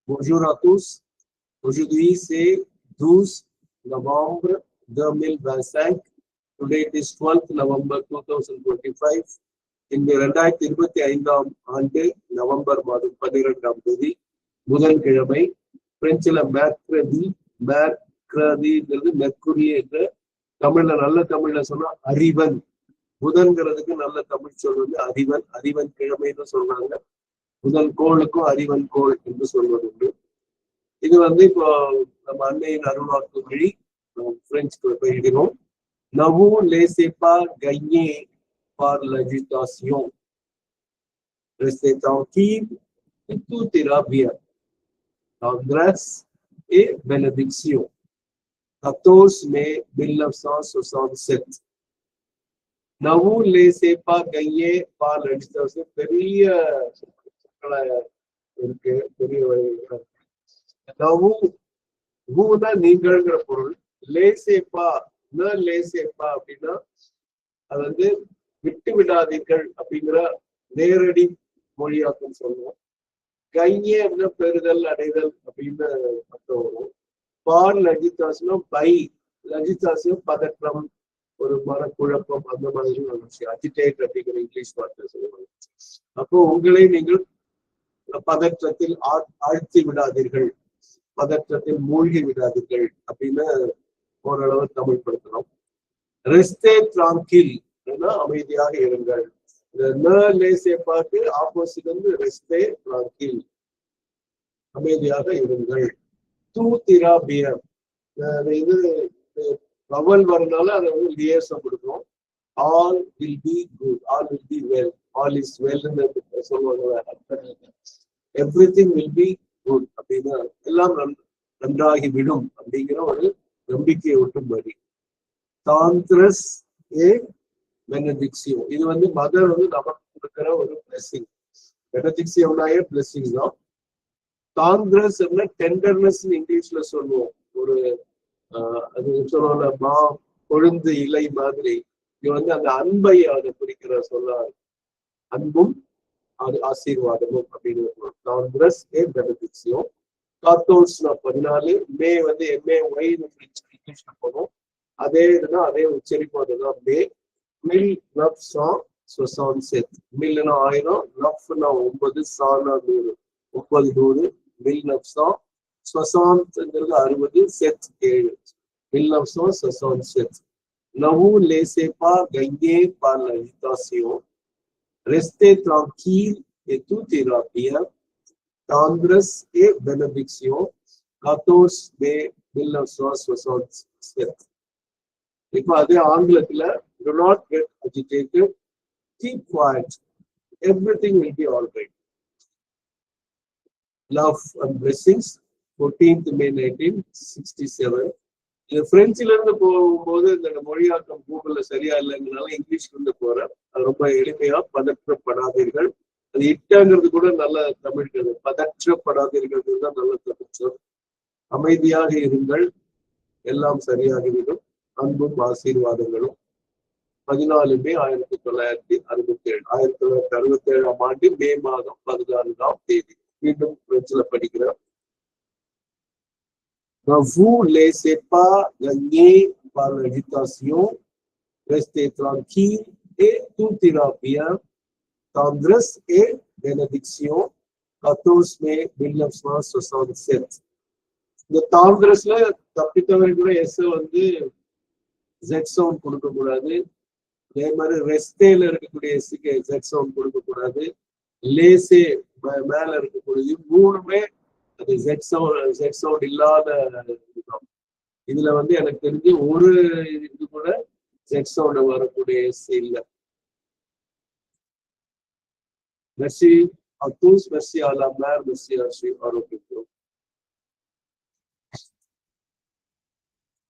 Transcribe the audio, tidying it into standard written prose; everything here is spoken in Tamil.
Bonjour à tous. Aujourd'hui, c'est 12 novembre 2025. Today it is 12th November 2025. இந்த 2025ஆம் ஆண்டு நவம்பர் மாதம் 12ஆம் தேதி புதன்கிழமை. பிரெஞ்சுல மேர்க்ரதிங்கிறது மெர்க்குரி என்று தமிழ்ல நல்ல தமிழ்ல சொன்னா அறிவன். புதன்கிறதுக்கு நல்ல தமிழ் சொல் வந்து அறிவன். அறிவன் கிழமைன்னு சொல்றாங்க. புதன் கோளுக்கும் அறிவன் கோள் என்று சொல்வது உண்டு. இது வந்து இப்போ நம்ம அன்னையின் அருள்வாக்கு வழி பிரெஞ்சுக்கு போயிடுவோம். N'avons laissez pas gagner par l'agitation. Restez tranquille et tout ira bien. Tendresse et bénédiction. 14 mai 1967. N'avons laissez pas gagner par l'agitation. பெரிய இருக்கு, பெரிய நீங்கள்ங்கிற பொருள். லேசேப்பா லேசேப்பா அப்படின்னா அது வந்து விட்டு விடாதீர்கள் அப்படிங்கிற நேரடி மொழியாக்கம் சொல்லுவோம். கையே அப்படின்னா பெறுதல் அடைதல் அப்படின்னு அர்த்தம் வரும். பால் லஜிதாசனம் பை லஜிதாசனம் பதற்றம், ஒரு மனக்குழப்பம், அந்த மாதிரி ஒரு விஷயம். அஜிடேட் அப்படிங்கிற இங்கிலீஷ் வார்த்தை சொல்லுவாங்க. அப்போ உங்களை நீங்கள் பதற்றத்தில் ஆழ்த்தி விடாதீர்கள், பதற்றத்தில் மூழ்கி விடாதீர்கள் அப்படின்னு ஓரளவு தமிழ்படுத்தணும். ரெஸ்டே டிராங்கில், அமைதியாக இருங்கள். லேசேப்பாக்கு ஆப்போசிட் வந்து ரெஸ்டே டிராங்கில், அமைதியாக இருங்கள். தூத்திராபியம், இது வவல் வரனால அதை வந்து லியேசம் கொடுக்கணும். All will be good, all will be well, all is well சொல்லுவாங்க. எவ்ரிதிங் வில் பி குட் அப்படின்னா எல்லாம் நன்றாகி விடும் அப்படிங்கிற ஒரு நம்பிக்கையை ஒட்டும்படி. தாந்திரஸ் ஏ பெனடிக்சியோ, இது வந்து மதர் வந்து நமக்கு கொடுக்கிற ஒரு பிளெஸிங். பெனடிக்சியோனாயே பிளெஸிங் தான். தாந்திரஸ் டெண்டர்னஸ் இங்கிலீஷ்ல சொல்லுவோம். ஒரு அது சொல்லுவோம்ல, கொழுந்து இலை மாதிரி. இது வந்து அந்த அன்பை அதை குறிக்கிற சொல்ல, அன்பும் அது ஆசீர்வாதமும் அப்படின்னு. தாந்திரஸ் ஏ பெனடிக்சியோ. 14 மே வந்து MAY இங்கிலீஷ்ல போனோம். அதே இதுதான், அதே உச்சரிப்பு அதுதான். மே 1967. மில்னா 1000, நஃப்னா 9, சானா 100, 900. 1967 60, set 7. 1967. N'avons laissez pas gagner par l'agitation. Restez tranquille et tout ira bien. Tendresse et bénédiction. 14 mai 1967. இப்போ அதே ஆங்கிலத்துல, do not get agitated, keep quiet, everything will be all right. Love and blessings. 14th May 1967. இது பிரெஞ்சுல இருந்து போகும்போது இந்த மொழியாக்கம் கூகுள்ல சரியா இல்லைங்கிறதுனால இங்கிலீஷ்ல இருந்து போறேன். அது ரொம்ப எளிமையா, பதற்றப்படாதீர்கள். அது இட்டாங்கிறது கூட நல்ல தமிழ். பதற்றப்படாதீர்கள் தான் நல்ல தமிழ். அமைதியாக இருங்கள், எல்லாம் சரியாகிவிடும். அன்பும் ஆசீர்வாதங்களும். 14 மே 1967. 1967ஆம் ஆண்டு மே மாதம் 14ஆம் தேதி. மீண்டும் பிரெஞ்சுல படிக்கிறேன். Vous laissez pas gagner par l'agitation, restez tranquille et tout ira bien. Tendresse et bénédiction. 14 mai 1967. இந்த தாந்திரஸ்ல தப்பித்தவரை கூட எஸ் வந்து ஜெட் சவுண்ட் கொடுக்க கூடாது. அதே மாதிரி ரெஸ்டேல இருக்கக்கூடிய எஸ்க்கு ஜெட் சவுண்ட் கொடுக்க கூடாது. லேசே மேல இருக்கக்கூடிய மூணுமே அது ஜெட் சவுண்ட் இல்லாத. இதுல வந்து எனக்கு தெரிஞ்சு ஒரு இது கூட ஜெட் சவுண்ட் வரக்கூடிய எஸ் இல்லை. Merci à tous, merci à la mère, merci à Archie Aropico.